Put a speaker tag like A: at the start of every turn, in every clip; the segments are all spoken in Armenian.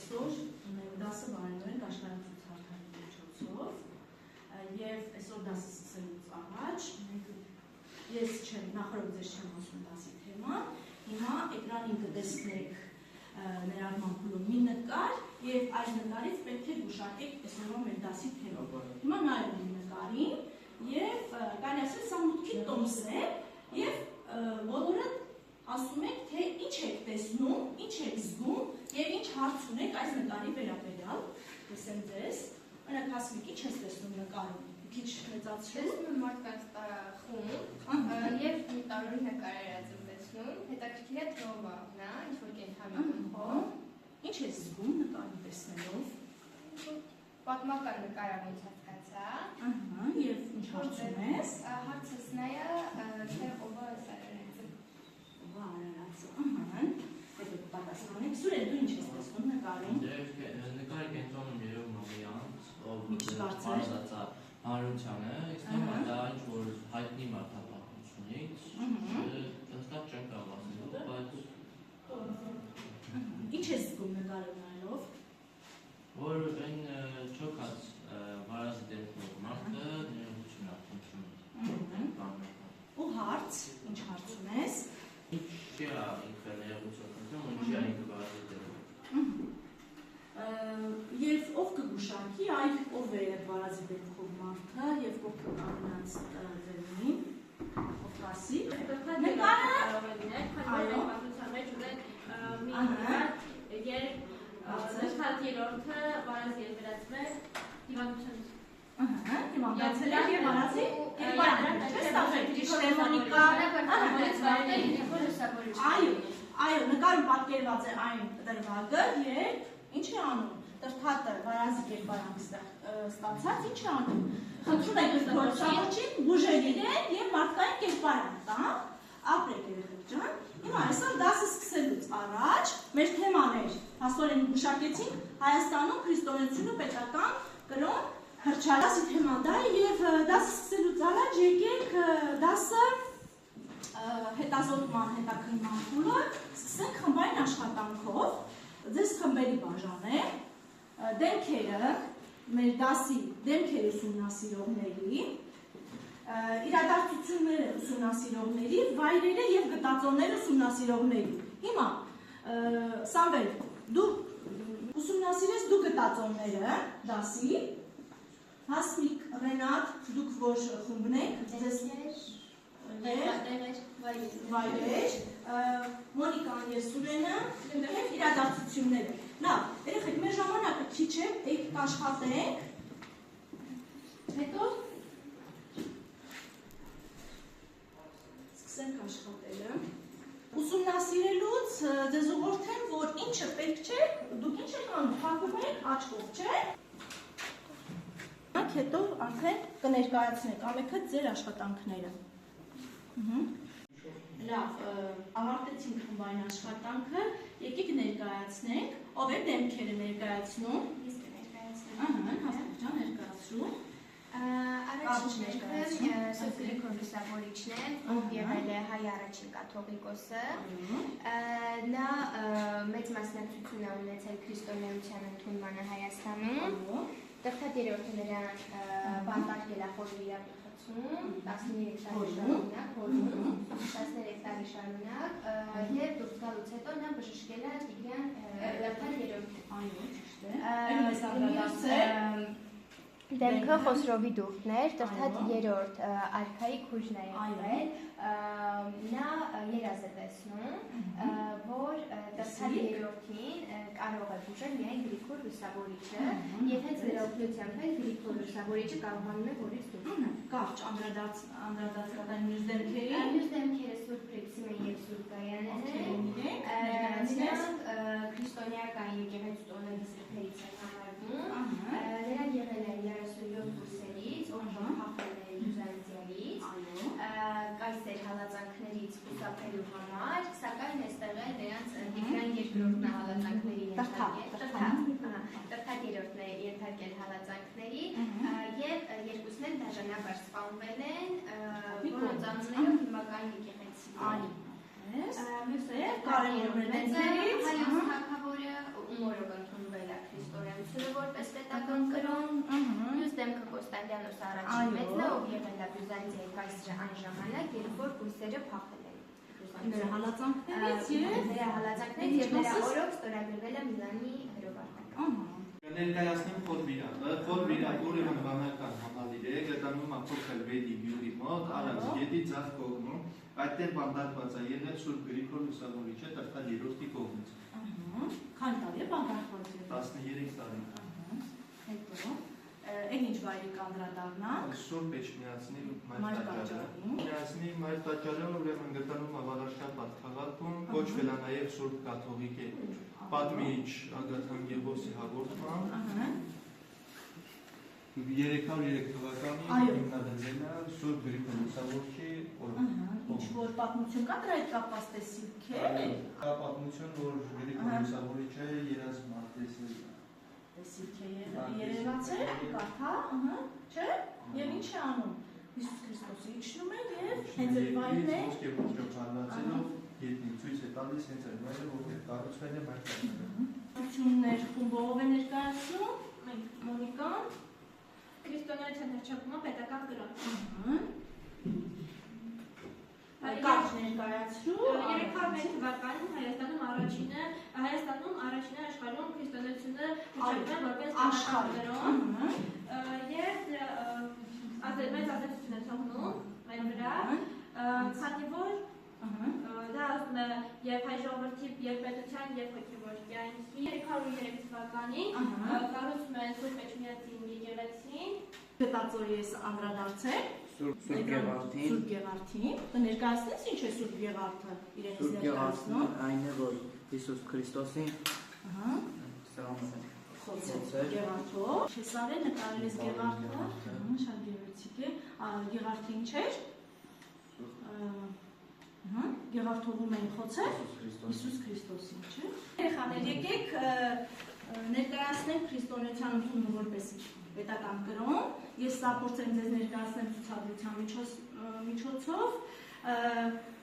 A: այսօր դասը վարելու ենք աշխարհացուցարանի միջոցով եւ այսօր դասը սկսելուց առաջ ես չեմ նախորդ ձեզ չեմ ասում դասի թեման, հիմա էկրանին կտեսնեք ներառման փուլում մի նկար եւ այս նկարից պետք է գուշակեք այսօրվա մեր դասի թեման։ Հիմա նայում եմ նկարին եւ կարելի ասել սա մուտքի տոմս է եւ բոլորը ասում եք, թե ինչ եք տեսնում, ինչ եք զգում եւ ինչ հարց ունեք այս նկարի վերաբերյալ։ Տեսեմ ձեզ, օրինակ հասմիկ ինչ ես տեսնում նկարում, քիչ մեծացրու։
B: Տեսնում եմ մարդկանց խումբ եւ մի տարօրի նկարերած եմ տեսնում, հետաքրքիր է թողա, նա ինչ որ կենթանի խումբ։
A: Ինչ ես զգում նկարը տեսնելով։
B: Պատմական նկարը ոնց հասկացա։
A: Ահա, եւ ինչ հարցում ես։
B: Հարցս նա է, թե ով է սարերացը։
A: Արարածը, ահա, հետո պատասխանեք, Սուրեն, դու ինչ ես տեսնում նկարում։
C: Նկարի կենտրոնում երևում է մի անձ, ով
A: բարձրացա
C: հանրության է, իստում է դա ինչ որ հայտնի մարդապատմությունից, հստակ չեմ կարող ասել, բայց
A: ինչ ես զգում նկարը նայելով։
C: որ այն չոքած վարազի դեպքով մարդը ներողություն է խնդրում։
A: Ու հարց, ինչ հարց ունես։
C: Ինչի է ինքը ներողություն խնդրում, ինչի է ինքը վարազի դեպքով։
A: Եվ ով կգուշակի, այ ով է վարազի դեպքով մարդը եւ ով կկարողանաց ձևին, ով կասի։ Նկարը
B: կարող է լինել, քանի որ պատմության մեջ ունեն մի նկար, երբ նշած երրորդը վարազի է վերածվել հիվանդությունից։
A: Ահա, հիվանդացել է եւ վարազի կերպարանք, չէ՞, ստացել շտեմոնիկա, այո, նկարում պատկերված է այն դրվագը եւ ինչ է անում։ Տրթատը վարազի կերպարանք ստացած ինչ է անում։ Խնդրում եք գործարարին բուժել իրեն եւ մարդկային կերպարանք տա։ Ապրեք երեխեք ջան։ Հիմա այսօր դասը սկսելուց առաջ մեր թեման էր, հաստորեն գուշակեցինք Հայաստանում քրիստոնեությունը պետական կրոն հռչակագրի թեման դա եւ դասը սկսելուց առաջ եկեք դասը հետազոտման հետաքննման փուլը սկսենք խմբային աշխատանքով։ Ձեզ խմբերի բաժանեմ դեմքերը մեր դասի դեմքեր ուսումնասիրողների իրադարձությունները ուսումնասիրողների, վայրերը եւ գտածոները ուսումնասիրողների։ Հիմա Սամվել, դու ուսումնասիրես դու գտածոները դասի, Հասմիկ, Ռենատ, դուք որ խումբն եք, ձեզ վայրեր, Մոնիկան եւ Սուրենը իրադարձությունները։ Լավ, երեխեք, մեր ժամանակը քիչ է, եկեք աշխատենք։ Հետո սկսենք աշխատելը։ Ուսումնասիրելուց ձեզ ուղղորդեմ, որ ինչը պետք չէ, դուք ինչ եք անում, փակում եք աչքով, չէ՞։ Հետո արդեն կներկայացնեք ամենքը ձեր աշխատանքները։ Լավ, ավարտեցինք խմբային աշխատանքը, եկեք ներկայացնենք, ով է դեմքերը ներկայացնում։
B: Ես կներկայացնեմ։
A: Ահա, հաստատ ջան ներկայացրու։
B: Առաջին ներկայացնում Սոֆի Գրիգոր լուսավորիչն է, ով եղել է հայ առաջին կաթողիկոսը։ Նա մեծ մասնակցություն է ունեցել քրիստոնեության ընդունմանը Հայաստանում։ Տրթատ երրորդը նրան բանտարկել է խորի իրավիճակում 13 տարի շարունակ եւ դուրս գալուց հետո նա բժշկել է Տիգրան տրթատ երրորդը։
A: Այո, ճիշտ է։
B: Դեմքը Խոսրովի դուրդն էր, տրթատ երրորդ արքայի քույրն է եղել, նա երազ է տեսնում, որ տրթատ երրորդին կարող է բուժել միայն Գրիգոր լուսավորիչը, եւ հենց նրա օգնությամբ էլ Գրիգոր լուսավորիչը կարողանում է հորից դուրս գալ։
A: Կարճ անդրադարձական մյուս դեմքերի։
B: Մյուս դեմքերը Սուրբ Ռեքսիմեն եւ Սուրբ Գայանեն են։ Նրանք քրիստոնեական եկեղեցու տոնագիսրներից են համարվում։ Նրանք եղել են 37 կուրսերից, ով հաղթել է Բյուզանդիայից, կայսեր հալածանքներից խուսափելու համար, սակայն այստեղ է նրանց Տիգրան երկրորդն է հալածանքների տրթատ երրորդն է ենթարկել հալածանքների եւ երկուսն էլ դաժանաբար սպանվել են, որոնց անունները հիմնական եկեղեցի են։ Մյուսը կարևոր դեմքերից հայոց թագավորը ումորով ընդունվել Հրեստիանոս առաջին մեծն է, ով եղել է Բյուզանդիայի կայսրը այն ժամանակ, երբ որ կույսերը փախել են։
A: Նրա հալածանքներից
B: եւ նրա օրոք ստորագրվել է Միլանի հրովարտակը։
D: Ներկայացնեմ Խորվիրակը։ Խորվիրակը ուրեմն վանական համալիր է, գտնվում է փոքր Վեդի գյուղի մոտ, Արաքս գետի ձախ կողմում։ Այդտեղ բանտարկված է եղել Սուրբ Գրիգոր Լուսավորիչը Տրտալ երրորդի կողմից։
A: Քանի տարի է բանտարկված եղել։
D: 13 տարի։
A: Հետո Այն ինչ վայրի կանդրադառնա
D: Սուրբ Էջմիածնի մայր տաճարը։ Էջմիածնի մայր տաճարը ուրեմն գտնվում է Վարաշապատ քաղաքում, կոչվել է նաև Սուրբ Կաթողիկե պատմիչ Ագաթան Գևորգի հաղորդմամբ։ 303 թվականին հիմնադրվել է Սուրբ Գրիգոր Լուսավորչի օրոք։
A: Ինչ որ պատմություն կա դրա հետ կապված տեսիք է։
D: Կա պատմություն, որ Գրիգոր Լուսավորիչը երազ մարտեսել է։
A: Տեսիք է երևացել, կարթա, չէ՞։ Եվ ինչ է անում։ Հիսուս Քրիստոսը իջնում է եւ հենց այդ վայրն է։
D: Ոսկե ոչով հարվածելով գետնին ցույց է տալիս հենց այդ վայրը, որտեղ կառուցվել է մայր տաճարը։
A: Պատմություններ խումբով է ներկայացնում։ Մոնիկան
B: Քրիստոնեության հռչակումը պետական գրոն։
A: Կարճ ներկայացրու
B: 301 թվականին Հայաստանում առաջինը աշխարհում քրիստոնեությունը հռչակվել որպես
A: աշխարհ
B: գրոն եւ մեծ ազդեցություն է թողնում այն վրա, քանի որ դա ասում է եւ հայ ժողովրդի եւ պետության եւ հոգեվոր կյանքի 303 թվականին կառուցում են Սուրբ Էջմիածին եկեղեցին։
A: Գտածոյի ես անդրադարձել
E: Սուրբ Գեղարդին։
A: Սուրբ Գեղարդին։ Կներկայացնես ինչ է Սուրբ Գեղարդը իրենից
E: Սուրբ
A: ներկայացնում։
E: Գեղարդին այն է, որ Հիսուս Քրիստոսին
A: խոցեց Գեղարդով։ Չեսարը նկարել ես Գեղարդը, շատ գեղեցիկ է։ Գեղարդը ինչ էր։ Գեղարդովում էին խոցել Հիսուս Քրիստոսին, չէ՞։ Երեխաներ, եկեք ներկայացնենք քրիստոնեության ընդունումը որպես պետական կրոն։ Ես սա փորձեմ ձեզ ներկայացնել ցուցադրության միջոցով։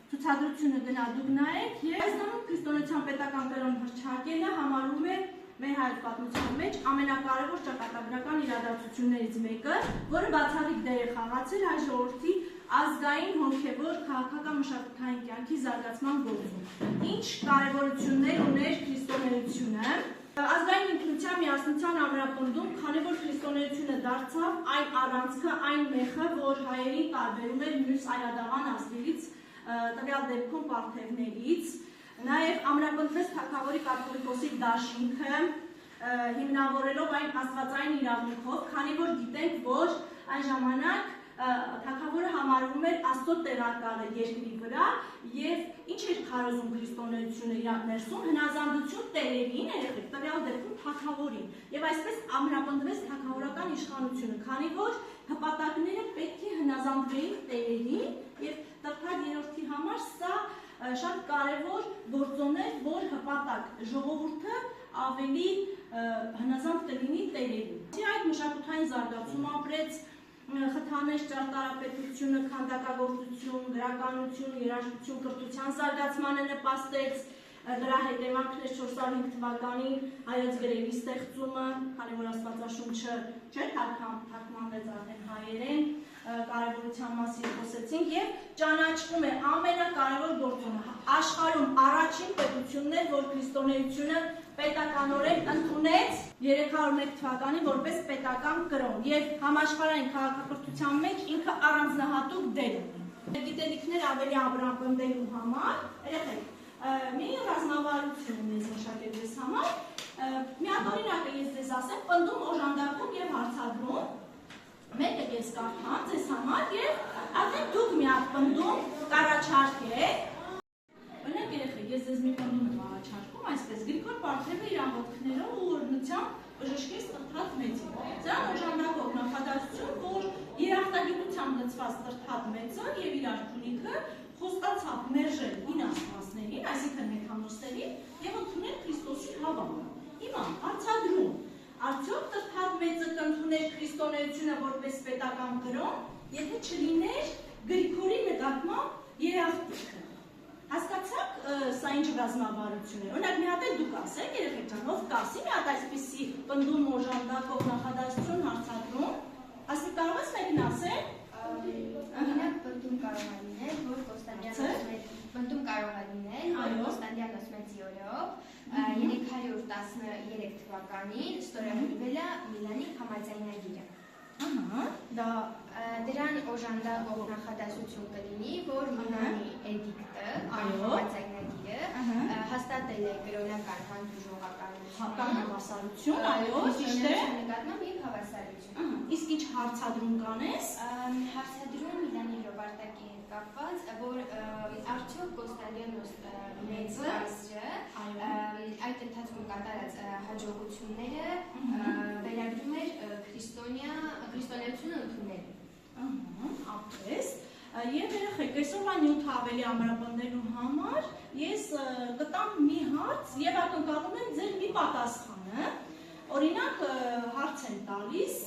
A: Ցուցադրությունը գնա դուք նայեք եւ Հայաստանում քրիստոնեության պետական կրոն հռչակելը համարվում է մեր հայ պատմության մեջ ամենակարևոր ճակատագրական իրադարձություններից մեկը, որը բացառիկ դեր է խաղացել հայ ժողովրդի ազգային հոգևոր քաղաքական մշակութային կյանքի զարգացման գործում։ Ինչ կարևորություններ ուներ քրիստոնեությունը։ Ազգային ինքնության միասնության ամրապնդում, քանի որ քրիստոնեությունը դարձավ այն առանցքը, այն մեխը, որ հայերին տարբերում էր մյուս այլադավան ազգերից, տվյալ դեպքում պարթևներից, նաև ամրապնդվեց թագավորի կաթոլիկոսի դաշինքը, հիմնավորելով այն աստվածային իրավունքով, քանի որ գիտենք, որ այն ժամանակ թագավորը համարվում էր Աստծո տեղակալը երկրի վրա եւ ինչ էր քարոզում քրիստոնեությունը իր ներսում հնազանդություն տերերին, երեք տվյալ դեպքում թագավորին եւ այսպես ամրապնդվեց թագավորական իշխանությունը, քանի որ հպատակները պետք է հնազանդվեին տերերին եւ Տրտալ երրորդի համար սա շատ կարևոր գործոն էր, որ հպատակ ժողովուրդը ավելի հնազանդ կլինի տերերին։ Այդ մշակութային զարգացումը ապրեց խթանեց ճարտարապետությունը, քանդակագործություն, գրականություն, երաժշտություն, կրթության զարգացմանը նպաստեց, դրա հետևանքն էր 405 թվականին հայոց գրերի ստեղծումը, քանի որ Աստվածաշունչը չէր թարգմանվեց արդեն հայերեն, կարևորության մասին խոսեցինք եւ ճանաչվում է ամենակարևոր գործոնը աշխարհում առաջին պետությունն էր, որ քրիստոնեությունը պետականորեն ընդունեց 301 թվականին որպես պետական կրոն եւ համաշխարհային քաղաքակրթության մեջ ինքը առանձնահատուկ դեր ունի։ Գիտելիքներ ավելի ամրապնդելու համար, երեխեք, մի ռազմավարություն ես մշակել ձեզ համար, մի հատ օրինակը ես ձեզ ասեմ, պնդում, օժանդակում եւ հարցադրում, մեկը ես կարդամ ձեզ համար եւ արդեն դուք մի հատ պնդում կառաջարկեք։ Օրինակ երեխեք, ես ձեզ մի պնդում եմ առաջարկում, այսպես Գրիգոր Պարթևը իր ամոթքներով ու օրհնությամբ բժշկեց Տրտհատ մեծին։ Դրան օժանդակող նախադասություն, որ երախտագիտությամբ լցված Տրտհատ մեծը եւ իր արքունիքը խոստացավ մերժել հին աստվածներին, այսինքն հեթանոսներին, եւ ընդունել Քրիստոսի հավատը։ Հիմա հարցադրում, արդյոք Տրտհատ մեծը կընդուներ քրիստոնեությունը որպես պետական կրոն, եթե չլիներ Գրիգորի նկատմամբ երախտիքը։ Հասկացաք, սա ինչ ռազմավարություն է։ Օրինակ մի հատ էլ դուք ասեք, երեխեք ջան, ով կասի մի հատ այսպիսի պնդում օժանդակող նախադասություն հարցադրում, Ասի կարող ես մեկն ասել։
B: Օրինակ բնդում կարող է լինել, որ Կոստանդիանոս մեծի օրով 313 թվականին ստորագրվել է Միլանի համաձայնագիրը։ Դրան օժանդակող նախադասություն կլինի, որ Միլանի էդիկտը, համաձայնագիրը հաստատել է կրոնական
A: հավասարություն, այո, ճիշտ է։
B: նկատմամբ եւ հավասարություն։
A: Իսկ ինչ հարցադրում կանես։
B: Հարցադրում Միլանի հրովարտակի հետ կապված, որ արդյոք Կոստանդիանոս մեծը այդ ընթացքում կատարած հաջողությունները վերագրում էր քրիստոնեությունը ընդունելու։
A: Ապրես։ Եվ երեխեք, այսօրվա նյութը ավելի ամրապնդելու համար ես կտամ մի հարց եւ ակնկալում եմ ձեր մի պատասխանը։ Օրինակ հարց եմ տալիս,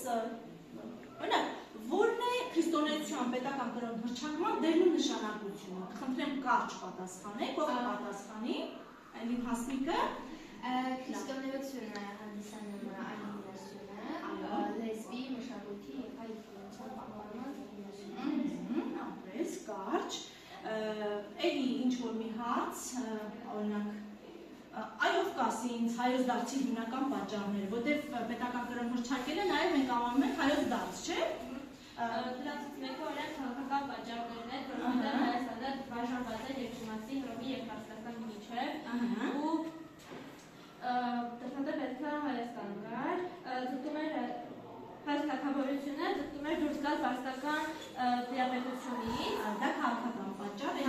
A: օրինակ, որն է քրիստոնեության պետական կրոն հռչակման դերն ու նշանակությունը։ Խնդրեմ կարճ պատասխանեք, ով պատասխանի, այլ իմ Հասմիկը։
B: Քրիստոնեությունը հանդիսանում է այլմիլասյունը, լեզվի, մշակույթի եւ այլ ինֆլուենսիան պահպանման
A: ապրես, կարճ, էլի ինչ-որ մի հարց, օրինակ, այով կասի ինձ հայոց դարձի հիմնական պատճառները, որտև պետական կրոն հռչակելը նաև մենք անվանում ենք հայոց դարձ, չէ՞։
F: Դրանցից մեկը օրինակ քաղաքական պատճառներն են, որովհետև Հայաստանը բաժանված է երկու Հռոմի եւ Պարսկաստանի միջև, ու դրանց պետք է Հայաստան գար, ձգտում էր հայոց թագավորությունը ձգտում էր դուրս գալ պարսկական տիրապետությունից։
A: Դա քաղաքական պատճառ է,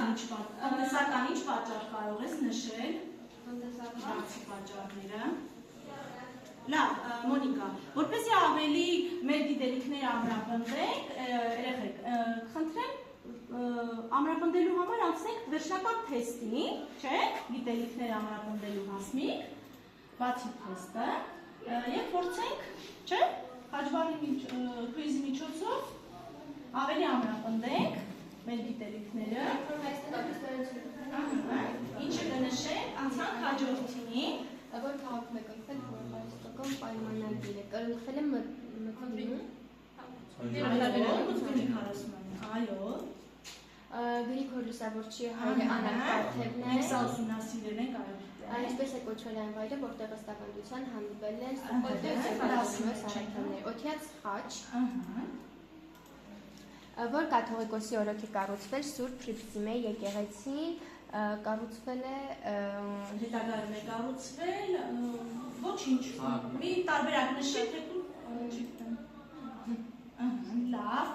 A: տնտեսական ինչ պատճառ կարող ես նշել։ Բացի պատճառները։ Լավ, Մոնիկա, որպեսզի ավելի մեր գիտելիքները ամրապնդենք, երեխեք, խնդրեմ ամրապնդելու համար անցնենք վերջնական թեստի, չէ՞, գիտելիքները ամրապնդելու Հասմիկ, բացի թեստը, եւ փորձենք, չէ՞, հաջվարի քվիզի միջոցով ավելի ամրապնդենք մեր գիտելիքները։ Ինչը կնշենք, անցանք հաջորդին,
B: որ քաղաքում է կնքվել հորոստական պայմանագիրը, կնքվել է
A: այո,
B: Գրիգոր Լուսավորչի հայրը Անապարթևն է,
A: ուսումնասիրել ենք
B: այսպես է կոչվել այն վայրը, որտեղ ըստականության հանդիպել են Սարաքյաններ, Օթյաց խաչ, որ կաթողիկոսի օրոք է կառուցվել Սուրբ Պրիպսիմե եկեղեցին, կառուցվել է
A: հետագայում է կառուցվել, ոչինչ, մի տարբերակ նշեք, լավ,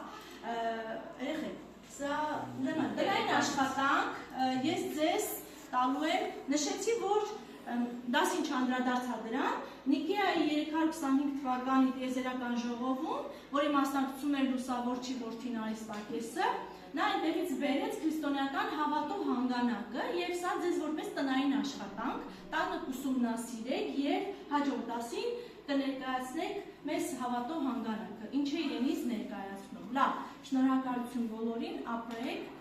A: երեխեք, սա տնային աշխատանք, ես ձեզ տալու եմ, նշեցի, որ դասին չանդրադարձա դրան, Նիկեայի 325 թվականի տիեզերական ժողովում, որի մասնակցում էր Լուսավորչի որդին Արիստակեսը, նա այնտեղից բերեց քրիստոնեական հավատով հանգանակը եւ սա ձեզ որպես տնային աշխատանք տանը ուսումնասիրեք եւ հաջորդ դասին կներկայացնեք մեզ հավատով հանգանակը, ինչ է իրենից ներկայացնում։ Լավ, շնորհակալություն բոլորին, ապրեք